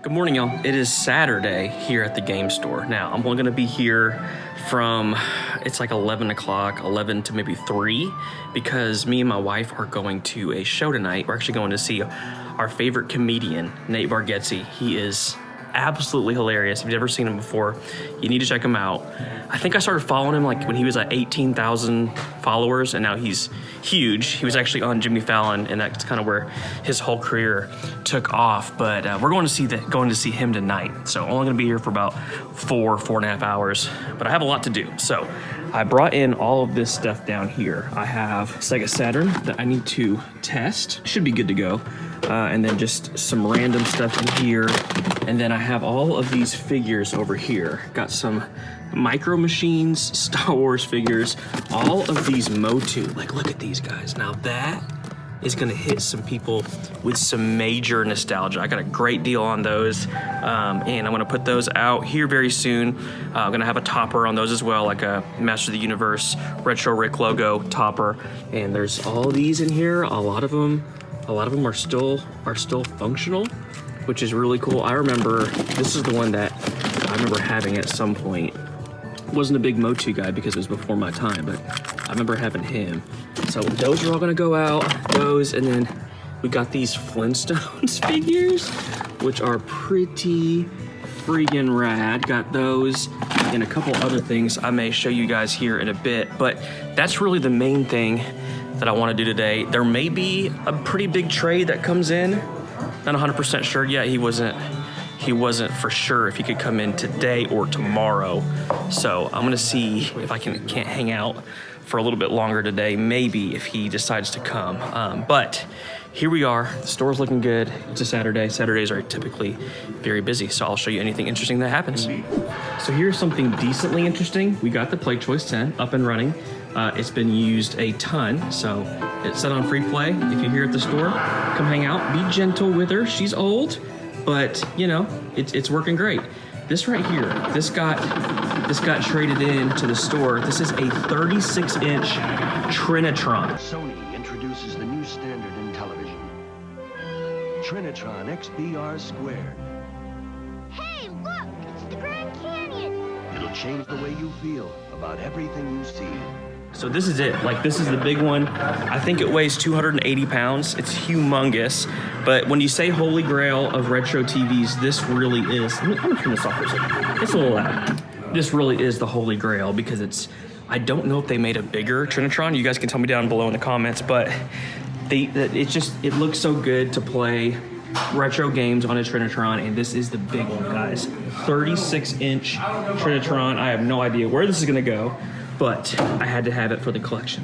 Good morning, y'all. It is Saturday here at the game store. Now, I'm only going to be here from, it's like 11 o'clock, 11 to maybe 3, because me and my wife are going to a show tonight. We're actually going to see our favorite comedian, Nate Bargatze. He is absolutely hilarious. If you've never seen him before, you need to check him out. I think I started following him like when he was at 18,000 followers, and now he's huge. He was actually on Jimmy Fallon, and that's kind of where his whole career took off. But we're going to see him tonight. So I'm only going to be here for about 4.5 hours, but I have a lot to do. So I brought in all of this stuff down here. I have Sega Saturn that I need to test. Should be good to go. And then just some random stuff in here. And then I have all of these figures over here. Got some Micro Machines, Star Wars figures, all of these Motu. Like, look at these guys. Now that is gonna hit some people with some major nostalgia. I got a great deal on those, and I'm gonna put those out here very soon. I'm gonna have a topper on those as well, like a Master of the Universe Retro Rick logo topper. And there's all these in here. A lot of them are still functional, which is really cool. I remember, this is the one that I remember having at some point. Wasn't a big Motu guy because it was before my time, but I remember having him. So those are all gonna go out, those, and then we got these Flintstones figures, which are pretty freaking rad. Got those and a couple other things I may show you guys here in a bit, but that's really the main thing that I want to do today. There may be a pretty big trade that comes in. Not 100% sure yet. He wasn't for sure if he could come in today or tomorrow. So I'm gonna see if I can't hang out for a little bit longer today, maybe if he decides to come. But here we are. The store's looking good. It's a Saturday. Saturdays are typically very busy, so I'll show you anything interesting that happens. So here's something decently interesting. We got the Play Choice 10 up and running. It's been used a ton, so it's set on free play. If you're here at the store, come hang out. Be gentle with her. She's old, but you know, it's working great. This right here, this got traded in to the store. This is a 36-inch Trinitron. Sony introduces the new standard in television. Trinitron XBR Squared. Hey, look! It's the Grand Canyon! It'll change the way you feel about everything you see. So this is it. Like, this is the big one. I think it weighs 280 pounds. It's humongous. But when you say holy grail of retro TVs, this really is. I'm gonna turn this off for a second. It's a little loud. This really is the holy grail because it's, I don't know if they made a bigger Trinitron. You guys can tell me down below in the comments, but it looks so good to play retro games on a Trinitron, and this is the big one, guys. 36-inch Trinitron. I have no idea where this is gonna go, but I had to have it for the collection.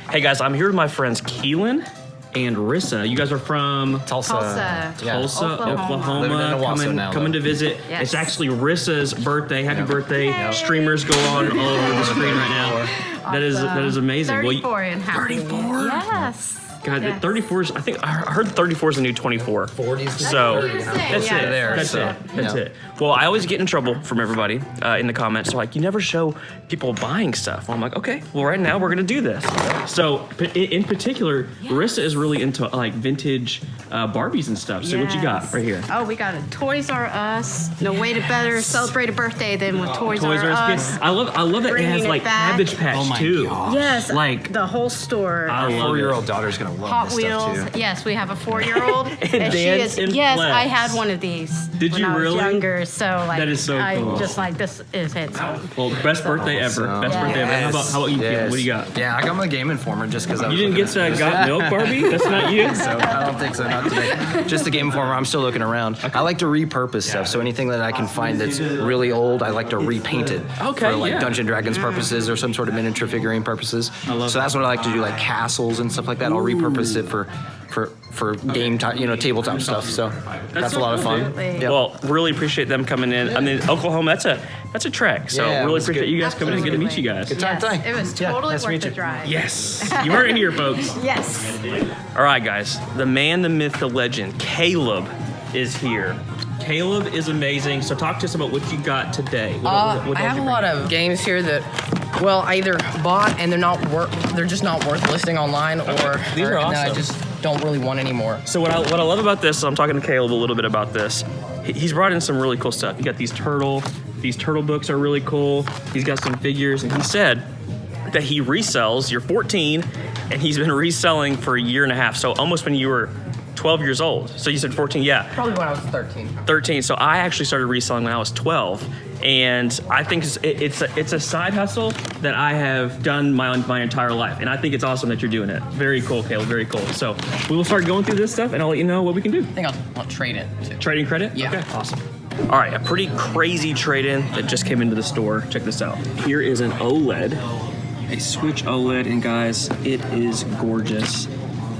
Hey guys, I'm here with my friends Keelan and Rissa. You guys are from Tulsa, Oklahoma. Coming to visit. Yes. It's actually Rissa's birthday. Happy birthday. Yep. Streamers go on all over the screen right now. Awesome. That is amazing. 34 and happy. 34? Yes. God, yes. 34 is, I think, I heard 34 is the new 24. 40s. So, that's it. Well, I always get in trouble from everybody in the comments. They're like, you never show people buying stuff. Well, I'm like, okay, well, right now we're going to do this. So, in particular, Rissa is really into like vintage Barbies and stuff. So, what you got right here? Oh, we got a Toys R Us. No way to better celebrate a birthday than with Toys R Us. I love that it has like Cabbage Patch too. Gosh. Yes, like the whole store. I love 4-year-old daughter's gonna love Hot this Wheels. stuff too. Yes, we have a 4-year-old. And she Dance is. and Yes, Flex. I had one of these. Did when you I was really? Younger, so like That is so cool. I just like this is it. Well, best birthday ever. Awesome. Best birthday ever. How about you, Keelan? What do you got? Yeah, I got my Game Informer just because I was You didn't get looking to Got Milk Barbie? That's not you? So I don't think so, not today. Just the Game Informer. I'm still looking around. Okay. I like to repurpose stuff, so anything that I can find that's really old, I like to repaint it. Okay, for like yeah. Dungeons & Dragons purposes or some sort of miniature figuring purposes. love so that's what I like to do, like castles and stuff like that. I'll repurpose it for game time, tabletop stuff. So that's a lot of fun. Yep. Well, really appreciate them coming in. I mean, Oklahoma, that's a trek. So Yeah, it really was appreciate good. you guys coming in and getting to meet you guys. Good time. Yes, it was totally nice to worth meet the you. drive. Yes. You heard it here, folks. Yes. All right, guys. The man, the myth, the legend, Caleb is here. Caleb is amazing. So talk to us about what you got today. What I else have you a lot bring? of games here that, well, I either bought and they're just not worth listing online, or These are and then I awesome. just don't really want anymore. So what I love about this, I'm talking to Caleb a little bit about this. he's brought in some really cool stuff. You got these turtle books are really cool. He's got some figures, and he said that he resells. You're 14, and he's been reselling for a year and a half. So almost when you were 12 years old. So you said 14, yeah. Probably when I was 13. 13. So I actually started reselling when I was 12, and I think it's a side hustle that I have done my entire life, and I think it's awesome that you're doing it. Very cool, Caleb. Very cool. So we will start going through this stuff, and I'll let you know what we can do. I think I'll trade it too. Trading credit? Yeah. Okay, awesome. All right, a pretty crazy trade-in that just came into the store. Check this out. Here is an OLED, a Switch OLED, and guys, it is gorgeous.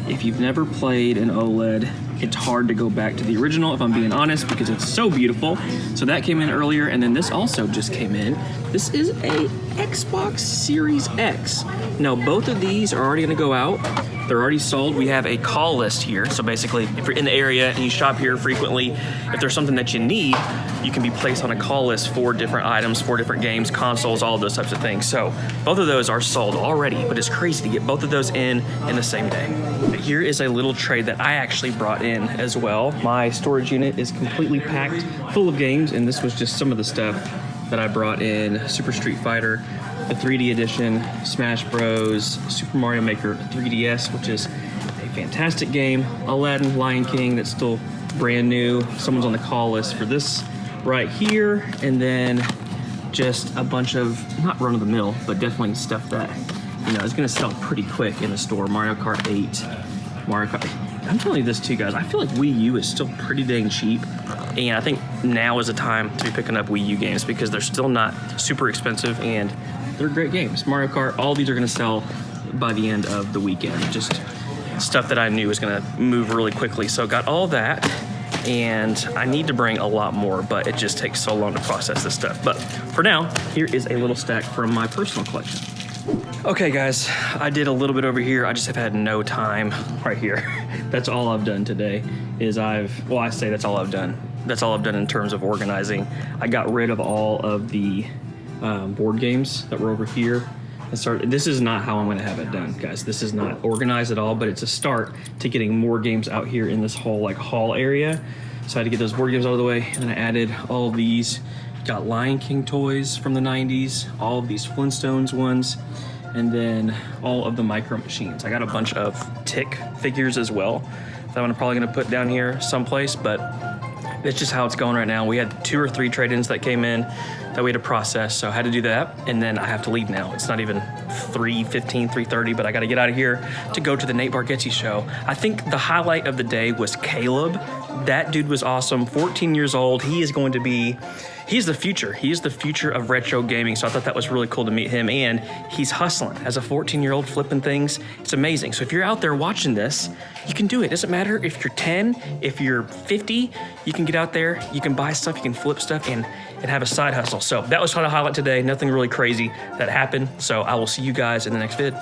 If you've never played an OLED, it's hard to go back to the original, if I'm being honest, because it's so beautiful. So that came in earlier, and then this also just came in. This is a Xbox Series X. Now, both of these are already gonna go out. They're already sold. We have a call list here. So basically, if you're in the area and you shop here frequently, if there's something that you need, you can be placed on a call list for different items, for different games, consoles, all of those types of things. So both of those are sold already, but it's crazy to get both of those in the same day. Here is a little tray that I actually brought in as well. My storage unit is completely packed full of games, and this was just some of the stuff that I brought in. Super Street Fighter, the 3D edition, Smash Bros, Super Mario Maker 3DS, which is a fantastic game, Aladdin, Lion King, that's still brand new. Someone's on the call list for this right here, and then just a bunch of, not run-of-the-mill, but definitely stuff that, is gonna sell pretty quick in the store. Mario Kart 8, Mario Kart. I'm telling you this too, guys, I feel like Wii U is still pretty dang cheap, and I think now is the time to be picking up Wii U games because they're still not super expensive, and they're great games. Mario Kart, all these are gonna sell by the end of the weekend. Just stuff that I knew was gonna move really quickly. So got all that, and I need to bring a lot more, but it just takes so long to process this stuff. But for now, here is a little stack from my personal collection. Okay guys, I did a little bit over here. I just have had no time right here. That's all I've done today is I say that's all I've done. That's all I've done in terms of organizing. I got rid of all of the board games that were over here. This is not how I'm gonna have it done, guys. This is not organized at all, but it's a start to getting more games out here in this whole hall area. So I had to get those board games out of the way, and then I added all of these. Got Lion King toys from the 90s, all of these Flintstones ones, and then all of the Micro Machines. I got a bunch of Tick figures as well that I'm probably gonna put down here someplace, but it's just how it's going right now. We had 2 or 3 trade-ins that came in that we had to process, so I had to do that, and then I have to leave now. It's not even 3:15, 3:30, but I gotta get out of here to go to the Nate Bargatze show. I think the highlight of the day was Caleb. That dude was awesome, 14 years old. He's the future. He's the future of retro gaming, so I thought that was really cool to meet him, and he's hustling. As a 14-year-old flipping things, it's amazing. So if you're out there watching this, you can do it. It doesn't matter if you're 10, if you're 50, you can get out there, you can buy stuff, you can flip stuff, and have a side hustle. So that was kind of a highlight today. Nothing really crazy that happened, so I will see you guys in the next vid.